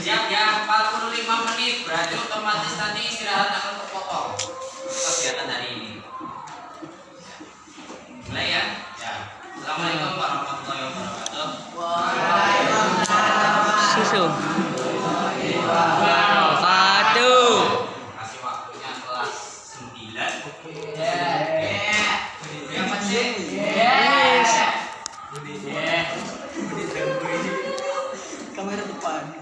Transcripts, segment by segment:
Siap ya, 45 menit berarti otomatis nanti istirahat akan kepotong kegiatan hari ini. Mulai ya. Ya. Assalamualaikum warahmatullahi wabarakatuh. Susu. Kasih waktunya kelas 9. Yang masih? Kamera depan.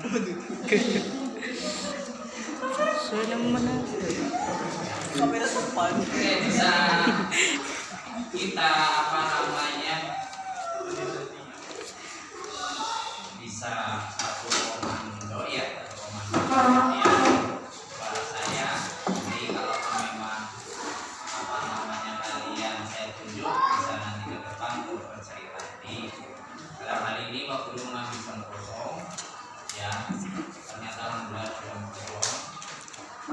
Sudah mana? Kamera depan. Oke, bisa kita apa namanya? Bisa satu komando ya, satu komando ya. Kepada saya, jadi kalau memang apa namanya kalian saya tunjuk bisa nanti ke depan untuk bercerita. Dalam hal ini waktu dulu mengambil kosong, ya ternyata alhamdulillah sudah kosong,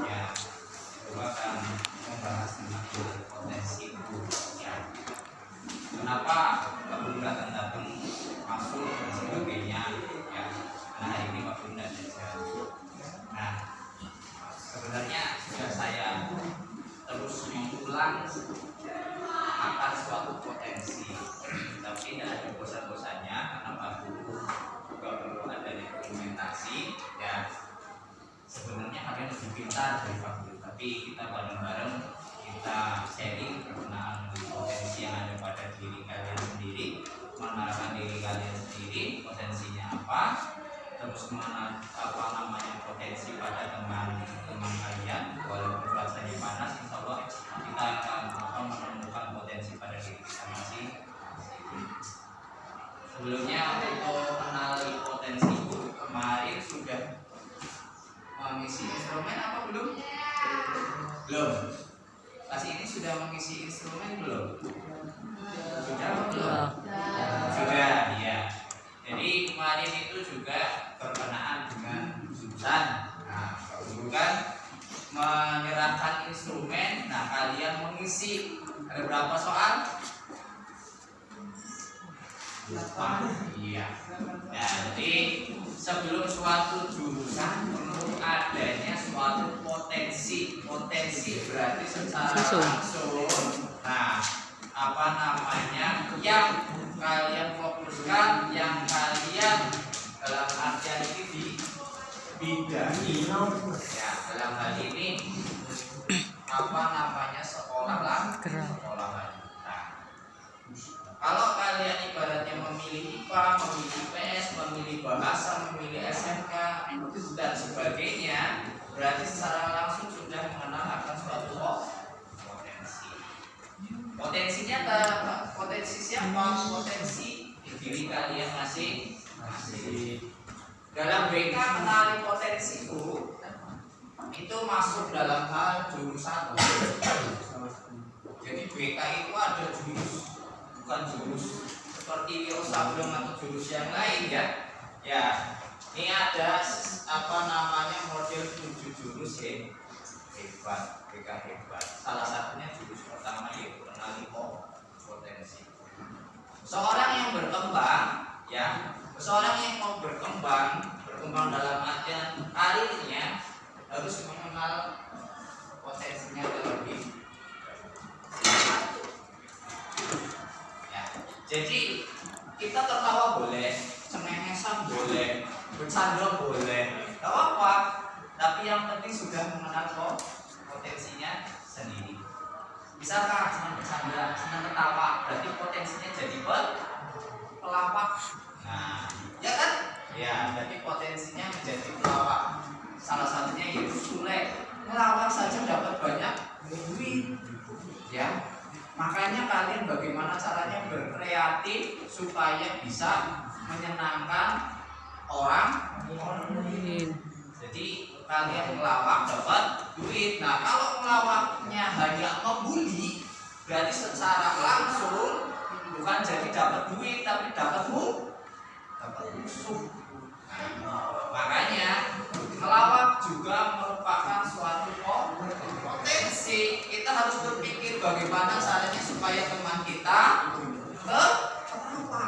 ya coba akan membahas tentang potensi guru, ya. Kenapa kebetulan datang masuk dan sebagainya, ya karena hari ini waktu tidak ada. Nah, sebenarnya sudah saya terus mengulang akan suatu potensi, tapi tidak ada bosan-bosannya karena Pak Guru juga perlu ada dokumentasi. Ya, sebenarnya kalian lebih pintar dari Pak Guru, tapi kita bareng-bareng kita sharing perkenaan potensi yang ada pada diri kalian sendiri, mengenalkan diri kalian sendiri, potensinya apa, terus apa namanya potensi pada teman-teman kalian, walaupun cuacanya panas, insya Allah kita akan menemukan potensi pada diri kita masing. Sebelumnya untuk mengenali potensi kemarin sudah mengisi instrumen apa belum? Belum. Kelas ini sudah mengisi instrumen belum? Sudah apa belum? Sudah, ya. Jadi kemarin itu juga berkenaan dengan jurusan. Nah, Guru kan menyerahkan instrumen. Nah, kalian mengisi. Ada berapa soal? 8. Iya. Nah, jadi sebelum suatu jurusan perlu adanya suatu potensi. Potensi berarti secara langsung. Nah, apa namanya yang kalian fokuskan, yang kalian dalam artian ini di bidangi. Ya, dalam hal ini apa namanya sekolah lah. Sekolah lah. Nah, kalau kalian ibaratnya memilih IPA, memilih IPS, memilih bahasa, memilih SMK dan sebagainya, berarti secara langsung sudah mengenal akan suatu potensi. Potensinya potensi siapa? Potensi diri kalian masing-masing. Dalam BK mengenali potensi itu masuk dalam hal jurusan. Jadi BK itu ada jurus, bukan jurus seperti Sablon atau jurus yang lain ya. Ya, ini ada apa namanya model 7 jurus ya. Hebat, BK hebat. Salah satunya jurus pertama yaitu kenali potensi. Seorang yang berkembang, ya, seorang yang mau berkembang dalam artian karirnya harus mengenal potensinya terlebih. Ya, jadi kita tertawa boleh, cengengesan boleh, bercanda boleh, tidak apa-apa. Tapi yang penting sudah mengenal potensinya sendiri. Bisakah senang bercanda, senang ketawa, berarti potensinya jadi pelawak. Nah, ya kan? Ya, berarti potensinya menjadi pelawak. Salah satunya yaitu Sule. Melawak saja dapat banyak duit. Ya, makanya kalian bagaimana caranya berkreatif supaya bisa menyenangkan orang lain. Jadi kalian melawak dapat duit. Nah, kalau melawaknya hanya membuli, berarti secara langsung bukan jadi dapat duit, tapi dapat musuh. Nah, makanya melawak juga merupakan suatu potensi. Kita harus berpikir bagaimana caranya supaya teman kita ketawa.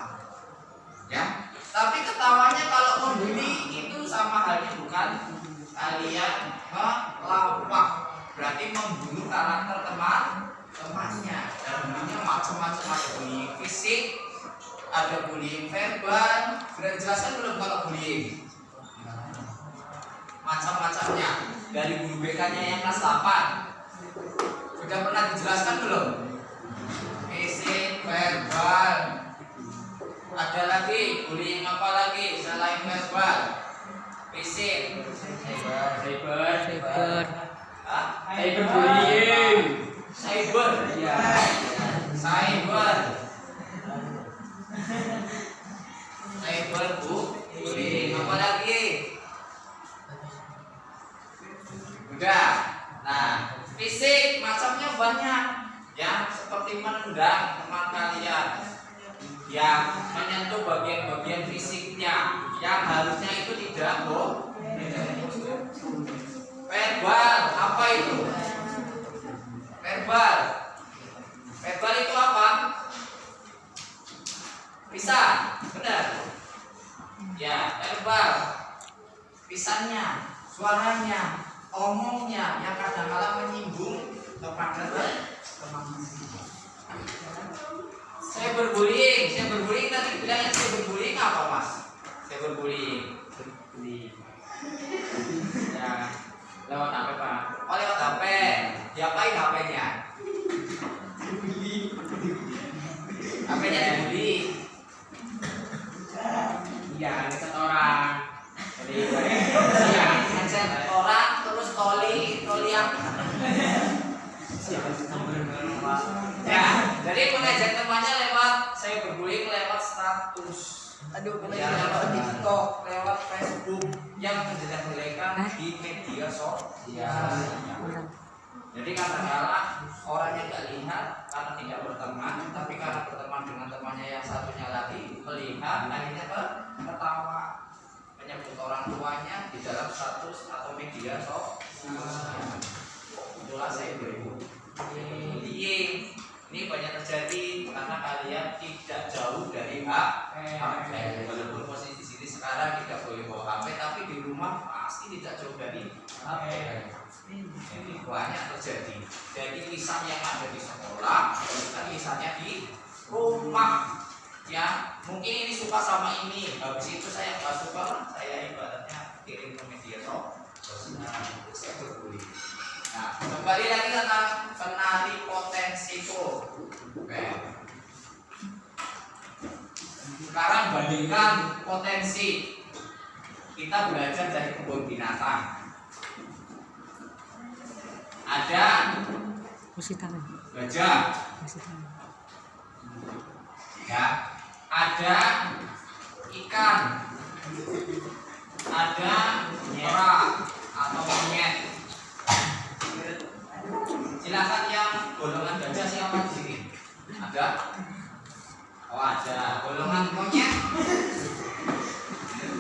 Ya, tapi ketawanya kalau membuli itu sama halnya bukan ada bullying verbal. Sudah dijelaskan belum kalau bullying? Macam-macamnya. Dari guru BK-nya yang kelas 8. Sudah pernah dijelaskan belum? Fisik, verbal. Ada lagi bullying apa lagi selain verbal? Fisik, Cyber. Cyberbullying. cyber, Iya. cyber, bullying. Apa lagi? Udah. Nah, fisik macamnya banyak. Ya, seperti menendang teman kalian yang menyentuh bagian-bagian fisiknya yang harusnya itu tidak verbal. Apa itu? Verbal itu apa? Bisa, benar? Ya, verbal. Pisannya, suaranya, omongnya yang kadang-kala menyinggung kepada teman. Cyberbullying tadi bilangnya cyberbullying apa mas? Cyberbullying. Ya, lewat HP Pak. Oh lewat HP. Diapain HP-nya? HP-nya dibully. Iya, ngecat orang. Jadi, Iya, ngechat orang terus toli apa? Ya, jadi mengajak temannya lewat cyberbullying lewat status. aduh, Ya, lewat TikTok, lewat Facebook yang menjelek-jelekan di media sosial. Jadi kadang-kala orangnya nggak lihat karena tidak berteman, tapi karena berteman dengan temannya yang satunya lagi melihat, akhirnya ketawa, menyebut orang tuanya di dalam status atau media sosial. Itulah cyberbullying. Ini banyak terjadi karena kalian tidak jauh dari HP. Walaupun posisi di sini sekarang tidak boleh bawa HP, tapi di rumah pasti tidak jauh dari HP. Ini banyak terjadi. Jadi lisan yang ada di sekolah, dan lisannya di rumah. Ya, mungkin ini suka sama ini. Habis itu saya nggak suka, saya ibaratnya kirim ke media sosial. Saya berbullying. Nah, kembali lagi tentang penari potensiko. Oke. Sekarang bandingkan potensi. Kita belajar dari kebun binatang. Ada gajah. Ya, ada ikan. Ada kera atau monyet. Silakan yang golongan gajah siapa di sini? Ada? Oh ada. Golongan monyet?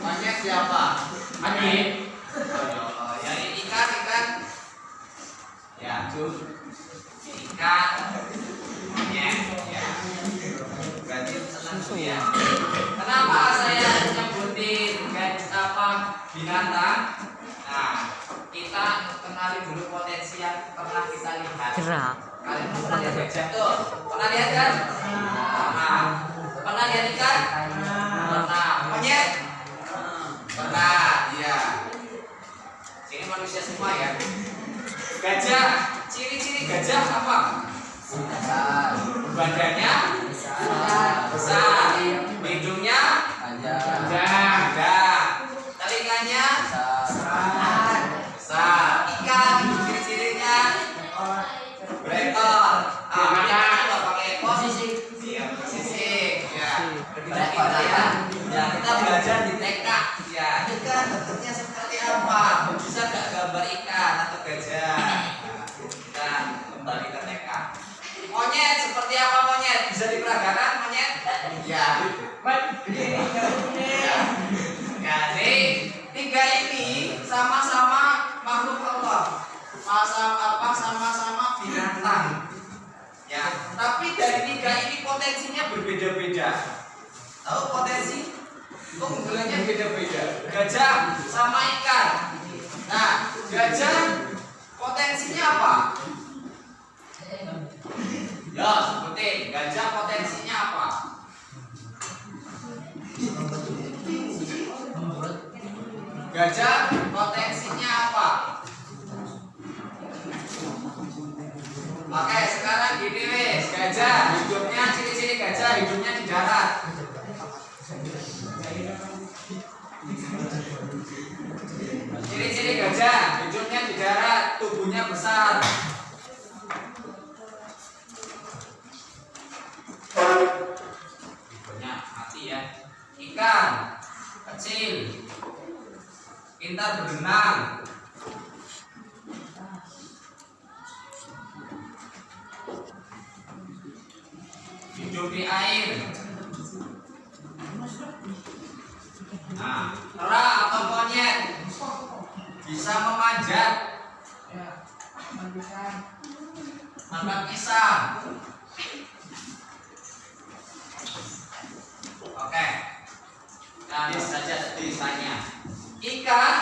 Monyet siapa? Adik. Oh, yang ikan. Ya, tuh. Ikan. Monyet. Ya. Berarti senang tuh ya. Kenapa saya nyebutin binatang? Nah, kita kenali dulu potensi yang pernah kita lihat. Gerak. Kalian pernah lihat gajah tuh? Pernah lihat kan? Pernah. Pernah lihat ikan? Pernah. Monyet? Pernah. Iya. Ini manusia semua ya. Gajah. Ciri-ciri gajah apa? Badannya besar. Hidungnya ada. Telinganya besar. Ikan ciri-cirinya berekor. Kita nggak pakai ekor posisi. Ya. Kita belajar di TK. Ya. Ikan bentuknya seperti apa? Bisa nggak gambar ikan atau gajah? Kita kembali ke TK. Monyet seperti apa monyet? Bisa diperagakan monyet? Ya. Jadi tiga ini sama-sama makhluk Allah, sama-sama binatang. Ya, tapi dari tiga ini potensinya berbeda-beda. Tahu potensi? Keunggulannya beda-beda. Gajah sama ikan. Nah, gajah potensinya apa? Ya, sebutin. Gajah potensinya apa? Gajah potensinya apa? Oke, sekarang gini wes, gajah hidupnya, ciri-ciri gajah hidupnya di darat. Ciri-ciri gajah hidupnya di darat, tubuhnya besar. Hidupnya mati ya. Ikan kecil, pintar berenang. Hidup di air. Nah, kera atau monyet bisa memanjat, makan pisang. Oke, nah ini saja tulisannya. Ikan,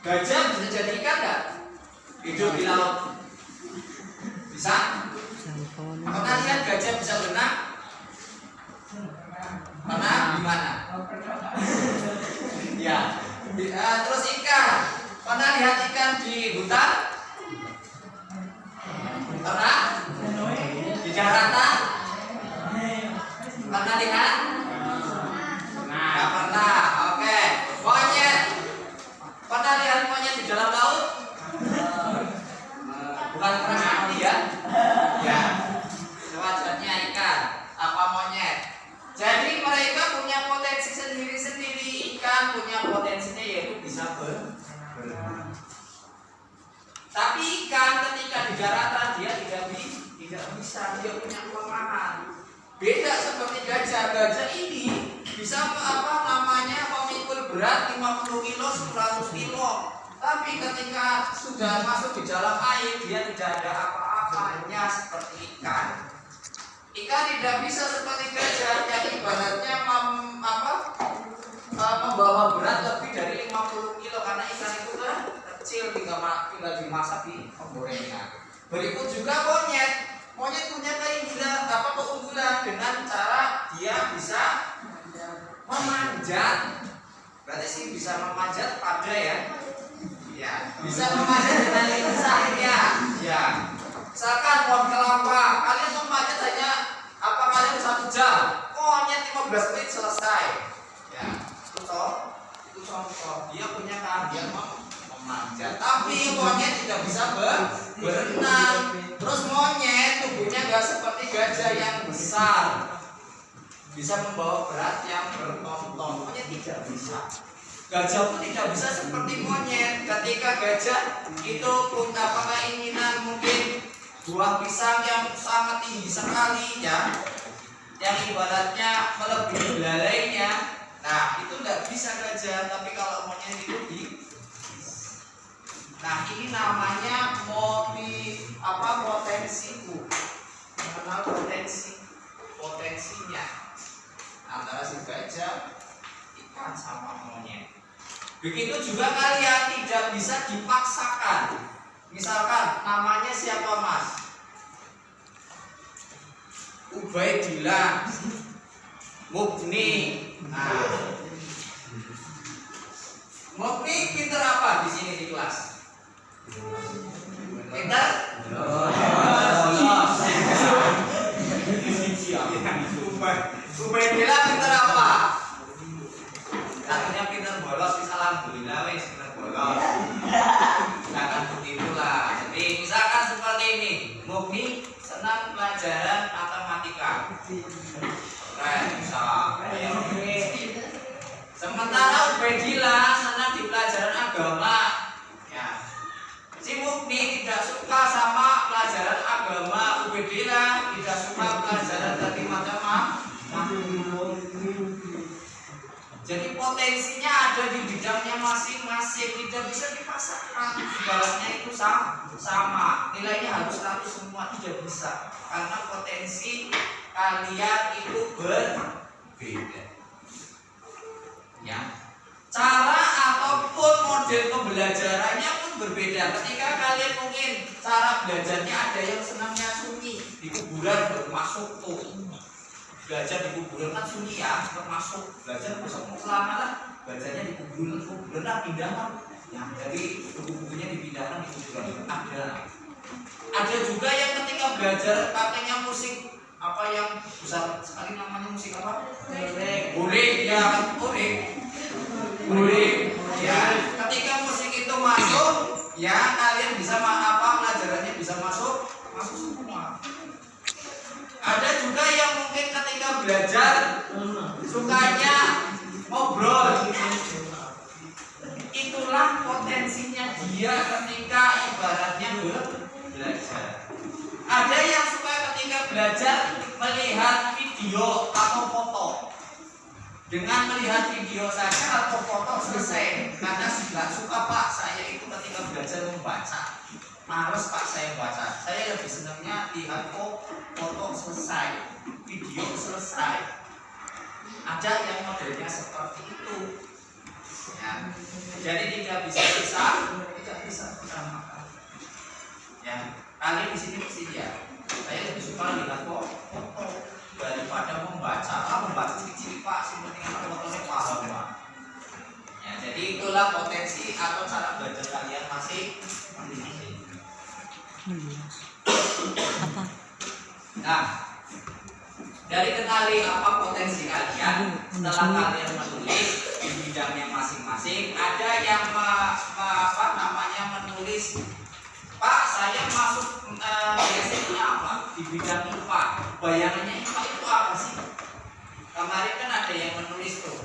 gajah bisa jadi ikan nggak? Hidup di laut, bisa? Pernah lihat gajah bisa berenang? Pernah? Di mana? Ya. Terus ikan. Pernah lihat ikan di hutan? Pernah? Di daratan? Pernah lihat? Nggak pernah. Oke. Monyet. Pernah lihat monyet di dalam laut? Bukan pernah mati ya? Ya. Sewajarnya ikan. Apa monyet? Jadi mereka punya potensi sendiri-sendiri. Ikan punya potensinya yaitu bisa berenang. Tapi ikan ketika di daratan dia tidak bisa, dia punya kelemahan. Beda seperti gajah. Gajah ini bisa memikul berat 50 kilo, 100 kilo. Tapi ketika sudah masuk di dalam air dia tidak ada apa-apanya seperti ikan. Ikan tidak bisa seperti gajah yang ibaratnya membawa berat lebih dari 50 kilo karena ikan itu kan kecil, tinggal dimasak di penggorengan. Berikut juga monyet. Monyet punya keunggulan dengan cara dia bisa memanjat. Berarti sih bisa memanjat pada ya. Ya, bisa memanjat dengan lidahnya. Ya. Misalkan pohon kelapa, kalian memanjat hanya kalian 1 jam, monyet 15 menit selesai. Ya, itu contoh. Dia punya keahlian memanjat. Tapi monyet tidak bisa berenang. Terus monyet tubuhnya nggak seperti gajah yang besar, bisa membawa berat yang berton-ton. Monyet tidak bisa. Gajah pun tidak bisa seperti monyet. Ketika gajah itu punya keinginan mungkin buah pisang yang sangat tinggi sekali ya, yang ibaratnya melebihi belalainya. Nah itu tidak bisa gajah, tapi kalau monyet itu nah ini namanya potensiku, mengenal potensinya antara si gajah, ikan sama monyet. Begitu juga kalian tidak bisa dipaksakan. Misalkan namanya siapa Mas? Ubaidillah, Mugni. Nah, Mugni pinter apa di sini di kelas? Pinter? Ubaidillah pinter apa? Katanya pinter bolos, alhamdulillah wes pinter bolos. Nah kan begitulah. Jadi misalkan seperti ini, Mugni senang pelajaran matematika. Keren bisa. Sementara Ubaidillah senang di pelajaran agama. Ya. Si Mugni tidak suka sama pelajaran agama, Ubaidillah tidak suka pelajaran dari matematika. Jadi potensinya ada di bidangnya masing-masing, tidak bisa dipaksakan. Ibaratnya itu sama, nilainya harus 100 semua, tidak bisa. Karena potensi kalian itu berbeda. Ya. Cara ataupun model pembelajarannya pun berbeda. Ketika kalian mungkin cara belajarnya ada yang senangnya sunyi, di kuburan baru masuk tuh. Belajar di kuburan kan sunyi ya, termasuk belajar besok mau celana lah bacanya di kuburan pindahan yang dari buku-bukunya dipindahkan di kuburan. Ada juga yang ketika belajar pakainya musik apa yang besar sekali namanya musik apa? Guring ya, guring ya. Ketika musik itu masuk ya kalian bisa pelajarannya bisa masuk semua. Ada juga yang mungkin ketika belajar sukanya ngobrol. Itulah potensinya dia ketika ibaratnya belajar. Ada yang suka ketika belajar melihat video atau foto. Dengan melihat video saja atau foto selesai. Karena tidak suka Pak, saya itu ketika belajar membaca. Males Pak saya baca. Saya lebih senangnya lihat foto selesai, video selesai. Ada yang modelnya seperti itu. Ya. Jadi tidak bisa bersamakan. Ya, kalian di sini ya. Saya lebih suka lihat foto daripada membaca. Membaca ciri-ciri Pak, seperti fotonya paham Pak. Ya, jadi itulah potensi atau cara belajar kalian masing-masing. Nah, dari kenali apa potensi kalian, setelah kalian menulis di bidangnya masing-masing, ada yang menulis, Pak saya masuk biasanya apa di bidang IPA, bayangannya IPA itu apa sih? Kemarin kan ada yang menulis tuh,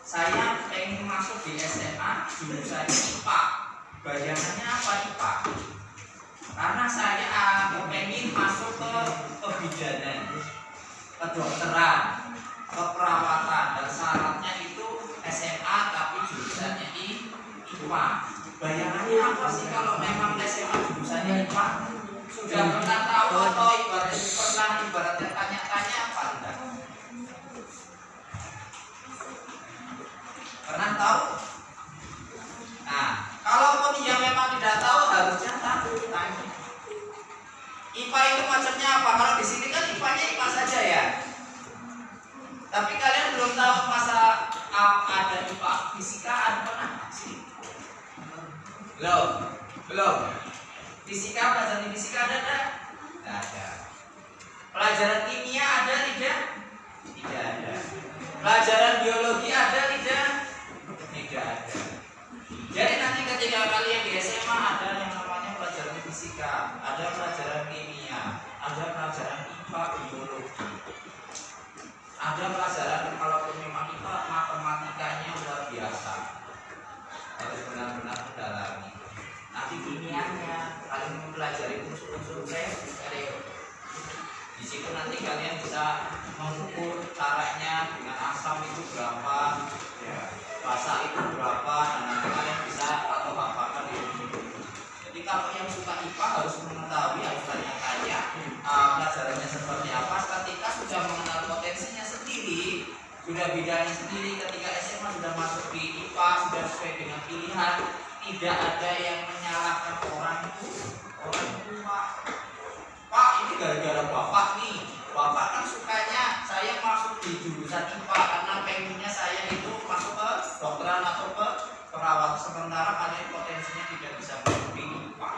saya pengen masuk di SMA jurusan IPA, bayangannya apa IPA? Karena saya pengen masuk ke kebidanan, kedokteran, keperawatan, dan syaratnya itu SMA tapi jurusannya IPA. Bayangannya apa sih kalau memang SMA jurusannya IPA? Sudah pernah tahu atau ibaratnya tanya-tanya apa enggak? Pernah tahu? Nah, kalaupun dia memang tidak tahu harusnya tanya. IPA itu macamnya apa? Kalau di sini kan IPA-nya IPA saja ya. Tapi kalian belum tahu masa ada IPA fisika ada pernah sih? Belum. Fisika, pelajaran fisika ada enggak? Tidak ada. Pelajaran kimia ada tidak? Tidak ada. Pelajaran biologi ada tidak? Tidak ada. Jadi nanti ketika kalian di SMA ada yang namanya pelajaran fisika, ada pelajaran kimia, ada pelajaran IPA biologi, ada pelajaran kalau memang IPA matematikanya luar biasa, harus benar-benar mendalami. Nanti kimianya kalian mempelajari unsur-unsur reaksi. Di situ nanti kalian bisa mengukur caranya dengan asam itu berapa, ya, basa itu berapa, dan nanti kalian bisa atau hafalkan itu. Jadi kalau yang suka IPA harus mengetahui, harus tanya-tanya pelajarannya seperti apa. Ketika sudah mengenal potensinya sendiri, sudah bidangnya sendiri, ketika SMA sudah masuk di IPA, sudah sesuai dengan pilihan, tidak ada yang menyalahkan orang itu, orang tua. Pak, ini gara-gara bapak nih. Bapak kan sukanya saya masuk di jurusan IPA karena pengennya saya itu masuk ke dokteran atau ke perawat. Sementara kalian potensinya tidak bisa masuk di IPA.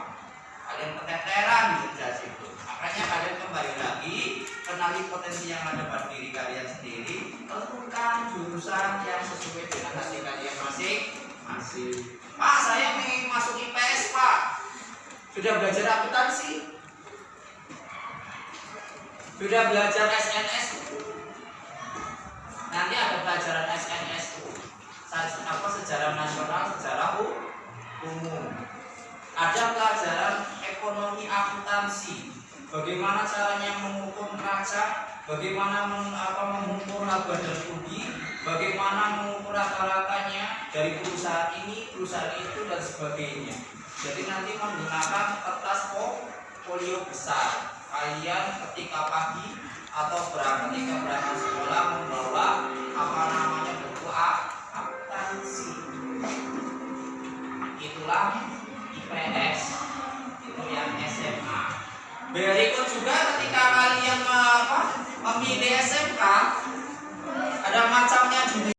Kalian keteteran di sebelah situ. Makanya kalian kembali lagi kenali potensi yang ada pada diri kalian sendiri. Tentukan jurusan yang sesuai dengan hati kalian masing-masing. Pak, saya ingin masuk IPS Pak. Sudah belajar akuntansi? Sudah belajar SNS? Nanti ada pelajaran SNS sejarah nasional, sejarah umum. Ada pelajaran ekonomi akuntansi. Bagaimana caranya mengukur neraca, bagaimana mengukur laba dan rugi, bagaimana mengukur rata-ratanya dari perusahaan ini, perusahaan itu, dan sebagainya. Jadi nanti menggunakan kertas folio besar. Kalian ketika pagi atau ketika berangkat sekolah membawa buku akuntansi. Itulah IPS, itu yang SMA. Berikut juga ketika kalian memilih SMK, ada macamnya juga.